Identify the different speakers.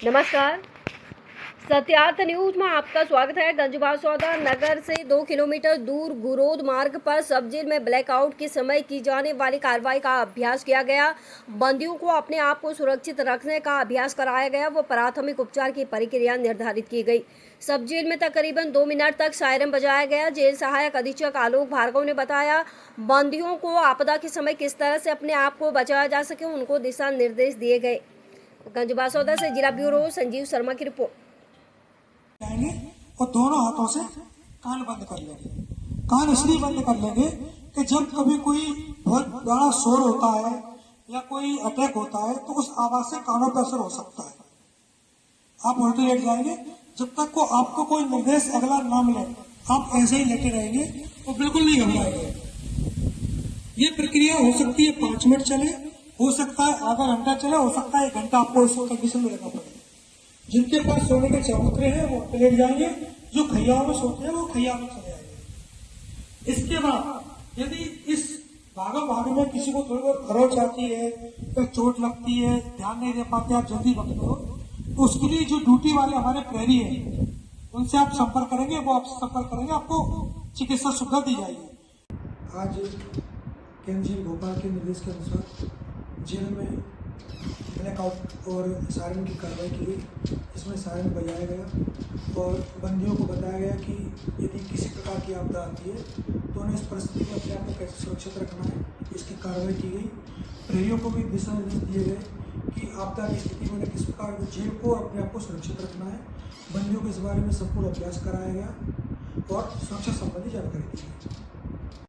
Speaker 1: नमस्कार। सत्यार्थ न्यूज में आपका स्वागत है। गंजबासौदा नगर से 2 किलोमीटर दूर गुरोद मार्ग पर सब जेल में ब्लैकआउट के समय की जाने वाली कार्रवाई का अभ्यास किया गया। बंदियों को अपने आप को सुरक्षित रखने का अभ्यास कराया गया। वो प्राथमिक उपचार की प्रक्रिया निर्धारित की गई। सब जेल में तकरीबन 2 मिनट तक सायरन बजाया गया। जेल सहायक अधीक्षक आलोक भार्गव ने बताया, बंदियों को आपदा के समय किस तरह से अपने आप को बचाया जा सके, उनको दिशा निर्देश दिए गए। गंजबासौदा से जिला ब्यूरो संजीव शर्मा की रिपोर्ट।
Speaker 2: और दोनों हाथों से कान बंद कर लेंगे। कान इसलिए बंद कर लेंगे कि जब कभी कोई बहुत बड़ा शोर होता है या कोई अटैक होता है तो उस आवाज से कानों पर असर हो सकता है। आप उल्टे लेट जाएंगे जब तक को आपको कोई निर्देश अगला ना मिले, आप ऐसे ही लेटे रहेंगे और बिल्कुल नहीं घबराएंगे। ये प्रक्रिया हो सकती है 5 मिनट चले, हो सकता है आधा घंटा चले, हो सकता है 1 घंटा आपको इस कंडीशन में रहना पड़े। जिनके पास सोने के चबूतरे हैं वो लेट जाएंगे, जो खैयाओं में सोते हैं वो खैया में चले जाएंगे। इसके बाद यदि इस भागम में किसी को थोड़ी बहुत खरोच आती है या चोट लगती है, ध्यान नहीं दे पाते, आप जल्दी वक्त करो, तो उसके लिए जो ड्यूटी वाले हमारे प्रहरी है उनसे आप संपर्क करेंगे, वो आपसे संपर्क करेंगे, आपको चिकित्सा सुविधा दी जाएगी। आज केंद्रीय भोपाल के निर्देश के अनुसार जेल में ब्लैकआउट और सायरन की कार्रवाई की गई। इसमें सायरन बजाया गया और बंदियों को बताया गया कि यदि किसी प्रकार की आपदा आती है तो उन्हें इस परिस्थिति में अपने आप को कैसे सुरक्षित रखना है, इसकी कार्रवाई की गई। प्रहरियों को भी दिशा निर्देश दिए गए कि आपदा की स्थिति में किस प्रकार जेल को अपने आप को सुरक्षित रखना है। बंदियों को इस बारे में संपूर्ण अभ्यास कराया गया और सुरक्षा संबंधी जानकारी दी गई।